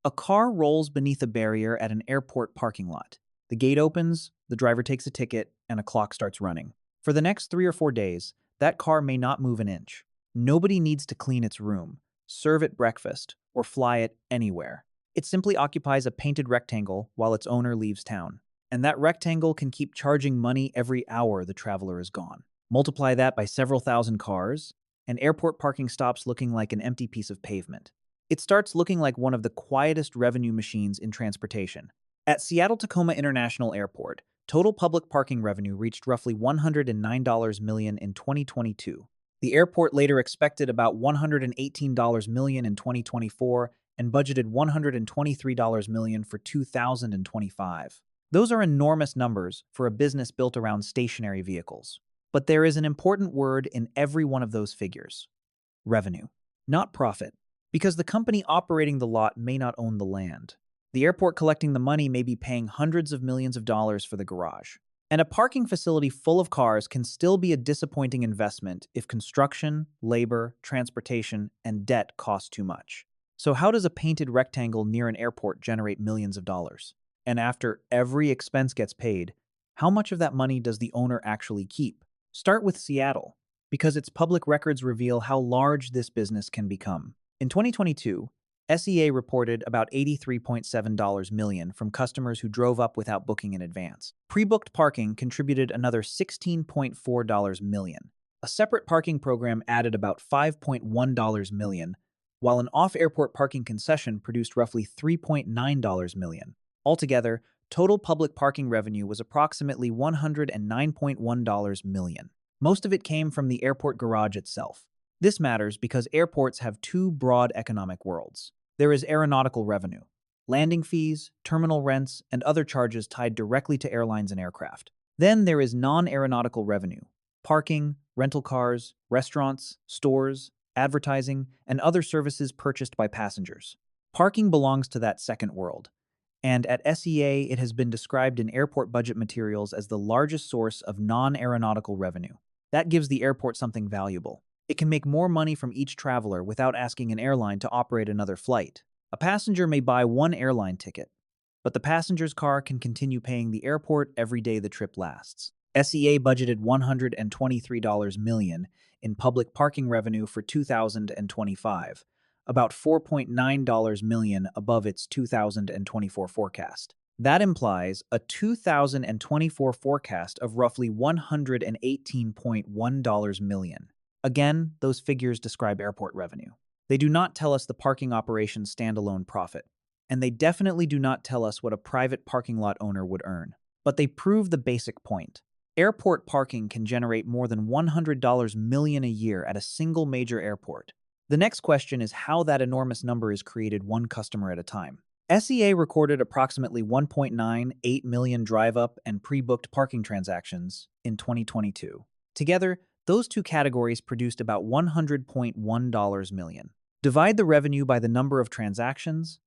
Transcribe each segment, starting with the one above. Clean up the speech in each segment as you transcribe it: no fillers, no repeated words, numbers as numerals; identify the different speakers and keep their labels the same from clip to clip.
Speaker 1: A car rolls beneath a barrier at an airport parking lot. The gate opens, the driver takes a ticket, and a clock starts running. For the next 3 or 4 days, that car may not move an inch. Nobody needs to clean its room, serve it breakfast, or fly it anywhere. It simply occupies a painted rectangle while its owner leaves town. And that rectangle can keep charging money every hour the traveler is gone. Multiply that by several thousand cars, and airport parking stops looking like an empty piece of pavement. It starts looking like one of the quietest revenue machines in transportation. At Seattle-Tacoma International Airport, total public parking revenue reached roughly $109 million in 2022. The airport later expected about $118 million in 2024 and budgeted $123 million for 2025. Those are enormous numbers for a business built around stationary vehicles. But there is an important word in every one of those figures: revenue, not profit. Because the company operating the lot may not own the land. The airport collecting the money may be paying hundreds of millions of dollars for the garage. And a parking facility full of cars can still be a disappointing investment if construction, labor, transportation, and debt cost too much. So how does a painted rectangle near an airport generate millions of dollars? And after every expense gets paid, how much of that money does the owner actually keep? Start with Seattle, because its public records reveal how large this business can become. In 2022, SEA reported about $83.7 million from customers who drove up without booking in advance. Pre-booked parking contributed another $16.4 million. A separate parking program added about $5.1 million, while an off-airport parking concession produced roughly $3.9 million. Altogether, total public parking revenue was approximately $109.1 million. Most of it came from the airport garage itself. This matters because airports have two broad economic worlds. There is aeronautical revenue, landing fees, terminal rents, and other charges tied directly to airlines and aircraft. Then there is non-aeronautical revenue, parking, rental cars, restaurants, stores, advertising, and other services purchased by passengers. Parking belongs to that second world, and at SEA it has been described in airport budget materials as the largest source of non-aeronautical revenue. That gives the airport something valuable. It can make more money from each traveler without asking an airline to operate another flight. A passenger may buy one airline ticket, but the passenger's car can continue paying the airport every day the trip lasts. SEA budgeted $123 million in public parking revenue for 2025, about $4.9 million above its 2024 forecast. That implies a 2024 forecast of roughly $118.1 million. Again, those figures describe airport revenue. They do not tell us the parking operation's standalone profit, and they definitely do not tell us what a private parking lot owner would earn. But they prove the basic point. Airport parking can generate more than $100 million a year at a single major airport. The next question is how that enormous number is created one customer at a time. SEA recorded approximately 1.98 million drive-up and pre-booked parking transactions in 2022. Together, those two categories produced about $100.1 million. Divide the revenue by the number of transactions,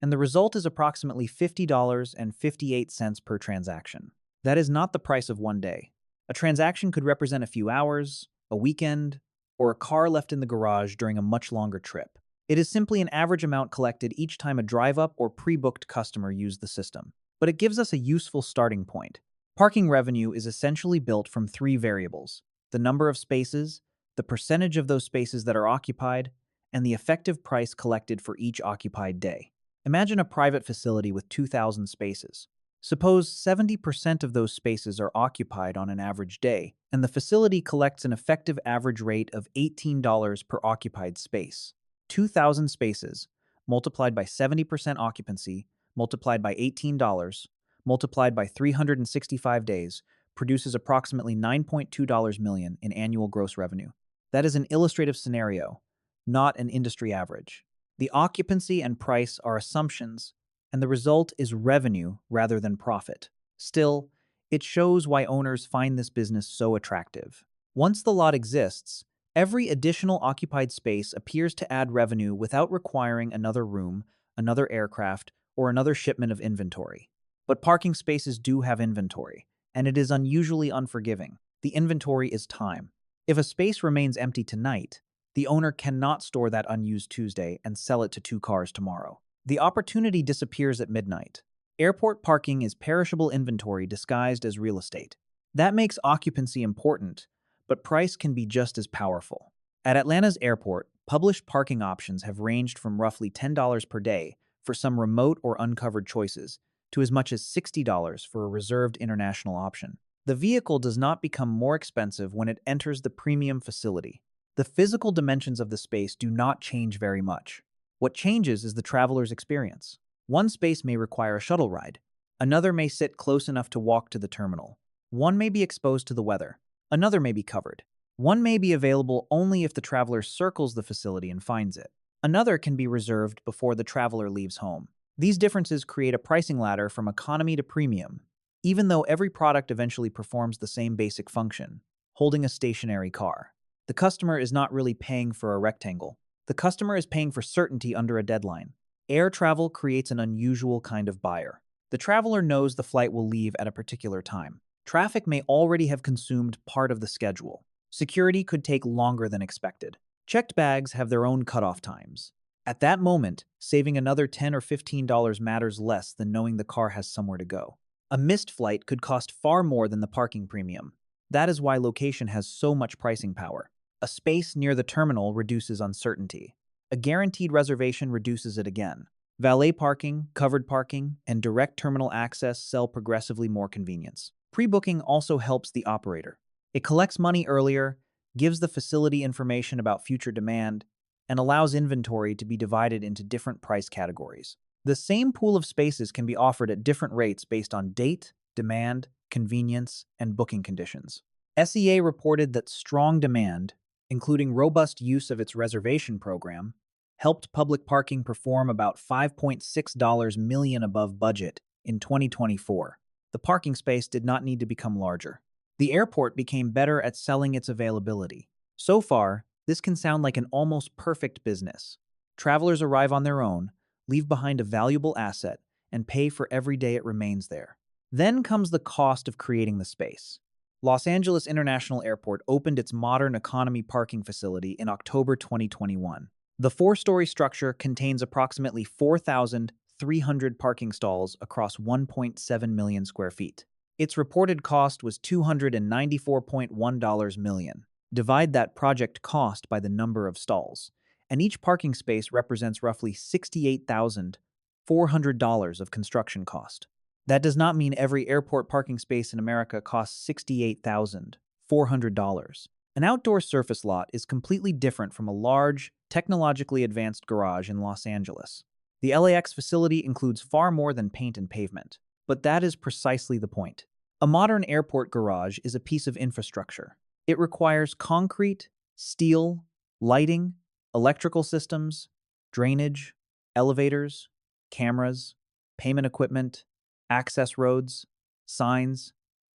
Speaker 1: and the result is approximately $50.58 per transaction. That is not the price of one day. A transaction could represent a few hours, a weekend, or a car left in the garage during a much longer trip. It is simply an average amount collected each time a drive-up or pre-booked customer used the system. But it gives us a useful starting point. Parking revenue is essentially built from three variables: the number of spaces, the percentage of those spaces that are occupied, and the effective price collected for each occupied day. Imagine a private facility with 2,000 spaces. Suppose 70% of those spaces are occupied on an average day, and the facility collects an effective average rate of $18 per occupied space. 2,000 spaces, multiplied by 70% occupancy, multiplied by $18, multiplied by 365 days, produces approximately $9.2 million in annual gross revenue. That is an illustrative scenario, not an industry average. The occupancy and price are assumptions, and the result is revenue rather than profit. Still, it shows why owners find this business so attractive. Once the lot exists, every additional occupied space appears to add revenue without requiring another room, another aircraft, or another shipment of inventory. But parking spaces do have inventory, and it is unusually unforgiving. The inventory is time. If a space remains empty tonight, the owner cannot store that unused Tuesday and sell it to 2 cars tomorrow. The opportunity disappears at midnight. Airport parking is perishable inventory disguised as real estate. That makes occupancy important, but price can be just as powerful. At Atlanta's airport, published parking options have ranged from roughly $10 per day for some remote or uncovered choices to as much as $60 for a reserved international option. The vehicle does not become more expensive when it enters the premium facility. The physical dimensions of the space do not change very much. What changes is the traveler's experience. One space may require a shuttle ride. Another may sit close enough to walk to the terminal. One may be exposed to the weather. Another may be covered. One may be available only if the traveler circles the facility and finds it. Another can be reserved before the traveler leaves home. These differences create a pricing ladder from economy to premium, even though every product eventually performs the same basic function, holding a stationary car. The customer is not really paying for a rectangle. The customer is paying for certainty under a deadline. Air travel creates an unusual kind of buyer. The traveler knows the flight will leave at a particular time. Traffic may already have consumed part of the schedule. Security could take longer than expected. Checked bags have their own cutoff times. At that moment, saving another $10 or $15 matters less than knowing the car has somewhere to go. A missed flight could cost far more than the parking premium. That is why location has so much pricing power. A space near the terminal reduces uncertainty. A guaranteed reservation reduces it again. Valet parking, covered parking, and direct terminal access sell progressively more convenience. Pre-booking also helps the operator. It collects money earlier, gives the facility information about future demand, and allows inventory to be divided into different price categories. The same pool of spaces can be offered at different rates based on date, demand, convenience, and booking conditions. SEA reported that strong demand, including robust use of its reservation program, helped public parking perform about $5.6 million above budget in 2024. The parking space did not need to become larger. The airport became better at selling its availability. So far, this can sound like an almost perfect business. Travelers arrive on their own, leave behind a valuable asset, and pay for every day it remains there. Then comes the cost of creating the space. Los Angeles International Airport opened its modern economy parking facility in October 2021. The four-story structure contains approximately 4,300 parking stalls across 1.7 million square feet. Its reported cost was $294.1 million. Divide that project cost by the number of stalls, and each parking space represents roughly $68,400 of construction cost. That does not mean every airport parking space in America costs $68,400. An outdoor surface lot is completely different from a large, technologically advanced garage in Los Angeles. The LAX facility includes far more than paint and pavement, but that is precisely the point. A modern airport garage is a piece of infrastructure. It requires concrete, steel, lighting, electrical systems, drainage, elevators, cameras, payment equipment, access roads, signs,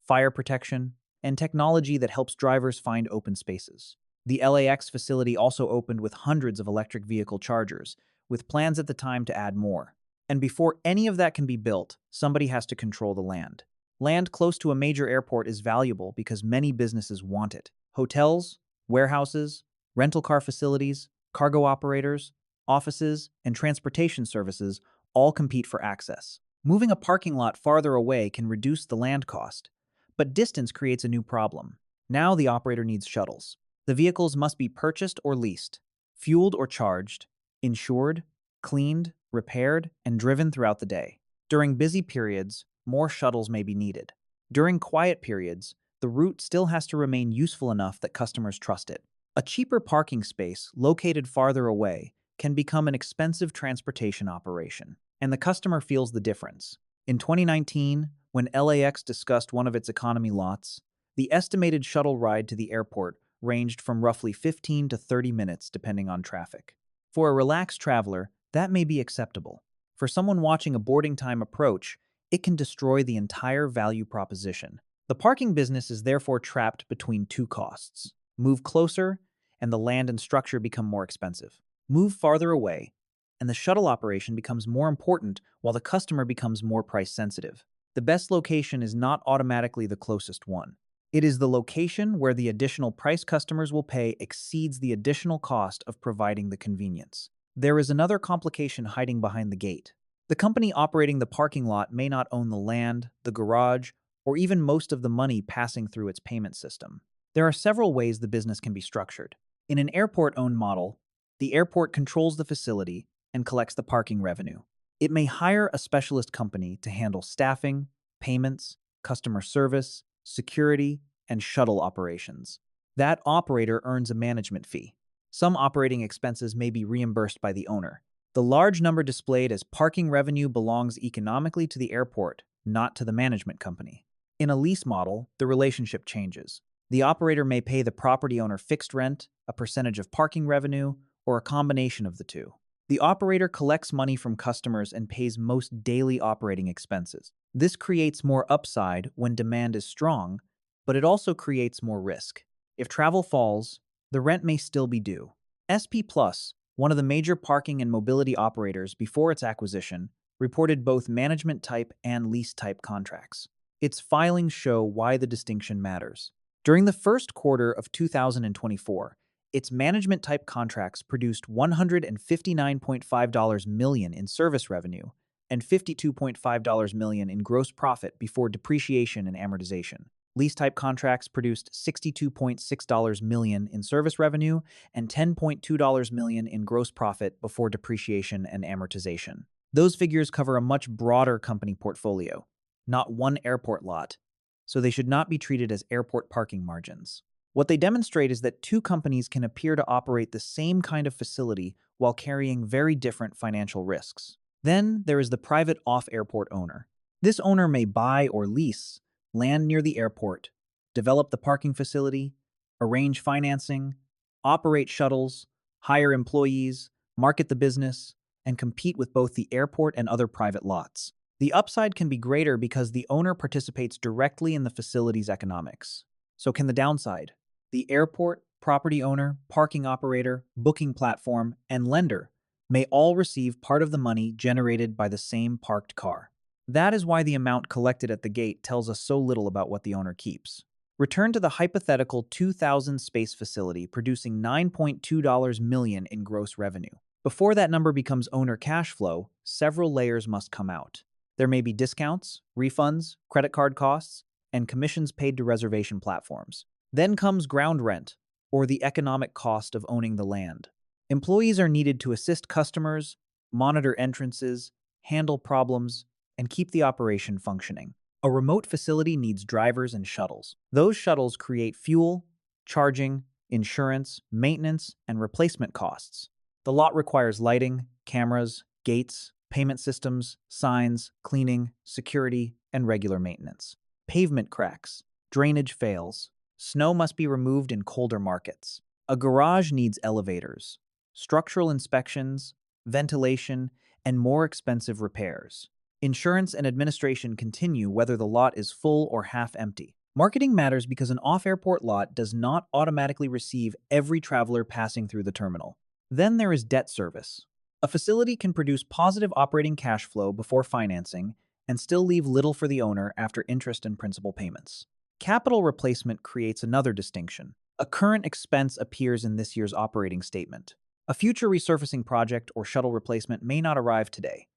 Speaker 1: fire protection, and technology that helps drivers find open spaces. The LAX facility also opened with hundreds of electric vehicle chargers, with plans at the time to add more. And before any of that can be built, somebody has to control the land. Land close to a major airport is valuable because many businesses want it. Hotels, warehouses, rental car facilities, cargo operators, offices, and transportation services all compete for access. Moving a parking lot farther away can reduce the land cost, but distance creates a new problem. Now the operator needs shuttles. The vehicles must be purchased or leased, fueled or charged, insured, cleaned, repaired, and driven throughout the day. During busy periods, more shuttles may be needed. During quiet periods, the route still has to remain useful enough that customers trust it. A cheaper parking space located farther away can become an expensive transportation operation, and the customer feels the difference. In 2019, when LAX discussed one of its economy lots, the estimated shuttle ride to the airport ranged from roughly 15 to 30 minutes depending on traffic. For a relaxed traveler, that may be acceptable. For someone watching a boarding time approach, it can destroy the entire value proposition. The parking business is therefore trapped between two costs. Move closer, and the land and structure become more expensive. Move farther away, and the shuttle operation becomes more important while the customer becomes more price sensitive. The best location is not automatically the closest one. It is the location where the additional price customers will pay exceeds the additional cost of providing the convenience. There is another complication hiding behind the gate. The company operating the parking lot may not own the land, the garage, or even most of the money passing through its payment system. There are several ways the business can be structured. In an airport-owned model, the airport controls the facility and collects the parking revenue. It may hire a specialist company to handle staffing, payments, customer service, security, and shuttle operations. That operator earns a management fee. Some operating expenses may be reimbursed by the owner. The large number displayed as parking revenue belongs economically to the airport, not to the management company. In a lease model, the relationship changes. The operator may pay the property owner fixed rent, a percentage of parking revenue, or a combination of the two. The operator collects money from customers and pays most daily operating expenses. This creates more upside when demand is strong, but it also creates more risk. If travel falls, the rent may still be due. SP Plus, one of the major parking and mobility operators before its acquisition, reported both management type and lease type contracts. Its filings show why the distinction matters. During the first quarter of 2024, its management type contracts produced $159.5 million in service revenue and $52.5 million in gross profit before depreciation and amortization. Lease type contracts produced $62.6 million in service revenue and $10.2 million in gross profit before depreciation and amortization. Those figures cover a much broader company portfolio, not one airport lot, so they should not be treated as airport parking margins. What they demonstrate is that two companies can appear to operate the same kind of facility while carrying very different financial risks. Then there is the private off-airport owner. This owner may buy or lease land near the airport, develop the parking facility, arrange financing, operate shuttles, hire employees, market the business, and compete with both the airport and other private lots. The upside can be greater because the owner participates directly in the facility's economics. So can the downside. The airport, property owner, parking operator, booking platform, and lender may all receive part of the money generated by the same parked car. That is why the amount collected at the gate tells us so little about what the owner keeps. Return to the hypothetical 2,000 space facility producing $9.2 million in gross revenue. Before that number becomes owner cash flow, several layers must come out. There may be discounts, refunds, credit card costs, and commissions paid to reservation platforms. Then comes ground rent, or the economic cost of owning the land. Employees are needed to assist customers, monitor entrances, handle problems, and keep the operation functioning. A remote facility needs drivers and shuttles. Those shuttles create fuel, charging, insurance, maintenance, and replacement costs. The lot requires lighting, cameras, gates, payment systems, signs, cleaning, security, and regular maintenance. Pavement cracks, drainage fails. Snow must be removed in colder markets. A garage needs elevators, structural inspections, ventilation, and more expensive repairs. Insurance and administration continue whether the lot is full or half empty. Marketing matters because an off-airport lot does not automatically receive every traveler passing through the terminal. Then there is debt service. A facility can produce positive operating cash flow before financing and still leave little for the owner after interest and principal payments. Capital replacement creates another distinction. A current expense appears in this year's operating statement. A future resurfacing project or shuttle replacement may not arrive today,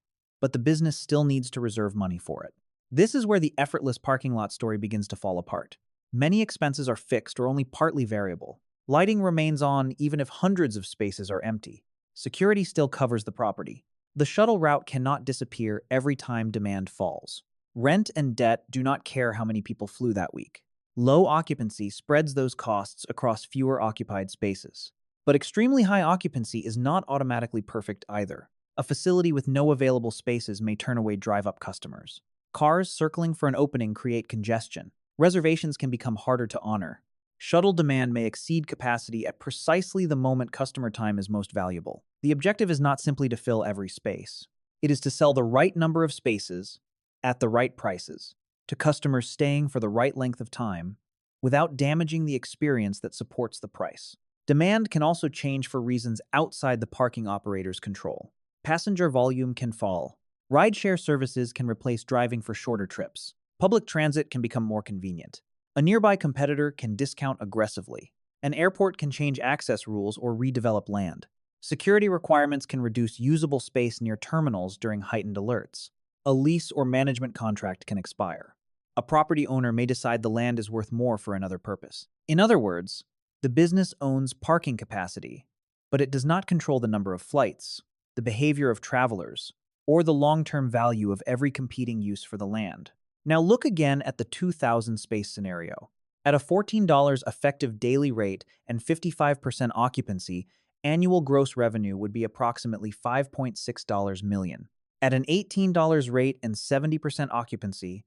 Speaker 1: but the business still needs to reserve money for it. This is where the effortless parking lot story begins to fall apart. Many expenses are fixed or only partly variable. Lighting remains on even if hundreds of spaces are empty. Security still covers the property. The shuttle route cannot disappear every time demand falls. Rent and debt do not care how many people flew that week. Low occupancy spreads those costs across fewer occupied spaces. But extremely high occupancy is not automatically perfect either. A facility with no available spaces may turn away drive-up customers. Cars circling for an opening create congestion. Reservations can become harder to honor. Shuttle demand may exceed capacity at precisely the moment customer time is most valuable. The objective is not simply to fill every space. It is to sell the right number of spaces at the right prices to customers staying for the right length of time without damaging the experience that supports the price. Demand can also change for reasons outside the parking operator's control. Passenger volume can fall. Rideshare services can replace driving for shorter trips. Public transit can become more convenient. A nearby competitor can discount aggressively. An airport can change access rules or redevelop land. Security requirements can reduce usable space near terminals during heightened alerts. A lease or management contract can expire. A property owner may decide the land is worth more for another purpose. In other words, the business owns parking capacity, but it does not control the number of flights, the behavior of travelers, or the long-term value of every competing use for the land. Now look again at the 2,000 space scenario. At a $14 effective daily rate and 55% occupancy, annual gross revenue would be approximately $5.6 million. At an $18 rate and 70% occupancy,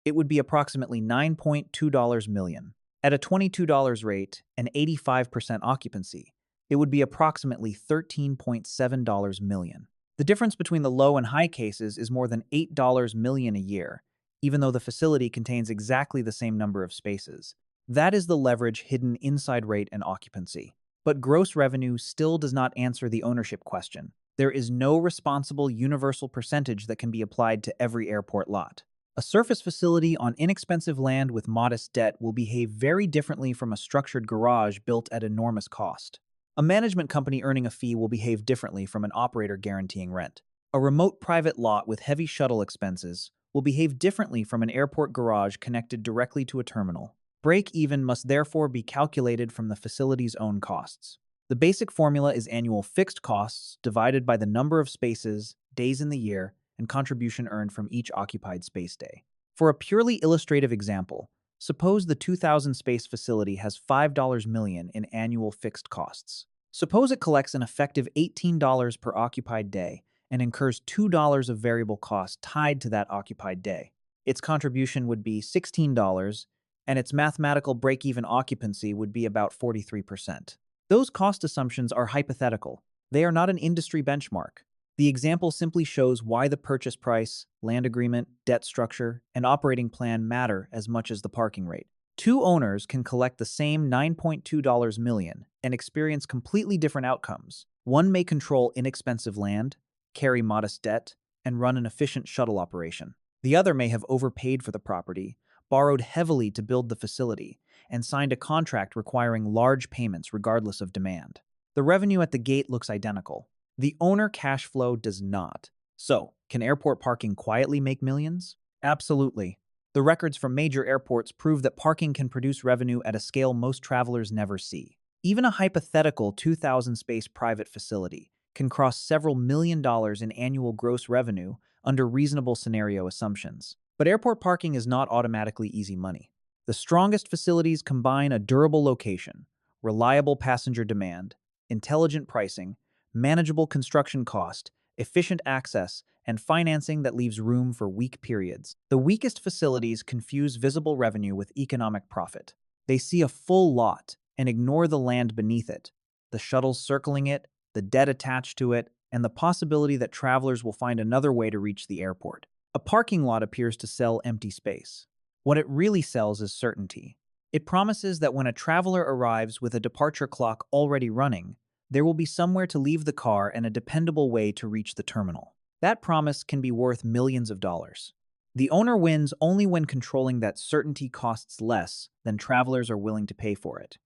Speaker 1: it would be approximately $9.2 million. At a $22 rate and 85% occupancy, it would be approximately $13.7 million. The difference between the low and high cases is more than $8 million a year, even though the facility contains exactly the same number of spaces. That is the leverage hidden inside rate and occupancy. But gross revenue still does not answer the ownership question. There is no responsible universal percentage that can be applied to every airport lot. A surface facility on inexpensive land with modest debt will behave very differently from a structured garage built at enormous cost. A management company earning a fee will behave differently from an operator guaranteeing rent. A remote private lot with heavy shuttle expenses will behave differently from an airport garage connected directly to a terminal. Break-even must therefore be calculated from the facility's own costs. The basic formula is annual fixed costs divided by the number of spaces, days in the year, and contribution earned from each occupied space day. For a purely illustrative example, suppose the 2,000 space facility has $5 million in annual fixed costs. Suppose it collects an effective $18 per occupied day and incurs $2 of variable cost tied to that occupied day. Its contribution would be $16, and its mathematical break-even occupancy would be about 43%. Those cost assumptions are hypothetical. They are not an industry benchmark. The example simply shows why the purchase price, land agreement, debt structure, and operating plan matter as much as the parking rate. Two owners can collect the same $9.2 million and experience completely different outcomes. One may control inexpensive land, carry modest debt, and run an efficient shuttle operation. The other may have overpaid for the property, borrowed heavily to build the facility, and signed a contract requiring large payments regardless of demand. The revenue at the gate looks identical. The owner cash flow does not. So, can airport parking quietly make millions? Absolutely. The records from major airports prove that parking can produce revenue at a scale most travelers never see. Even a hypothetical 2,000-space private facility can cross several $million in annual gross revenue under reasonable scenario assumptions. But airport parking is not automatically easy money. The strongest facilities combine a durable location, reliable passenger demand, intelligent pricing, manageable construction cost, efficient access, and financing that leaves room for weak periods. The weakest facilities confuse visible revenue with economic profit. They see a full lot and ignore the land beneath it, the shuttles circling it, the debt attached to it, and the possibility that travelers will find another way to reach the airport. A parking lot appears to sell empty space. What it really sells is certainty. It promises that when a traveler arrives with a departure clock already running, there will be somewhere to leave the car and a dependable way to reach the terminal. That promise can be worth millions of dollars. The owner wins only when controlling that certainty costs less than travelers are willing to pay for it.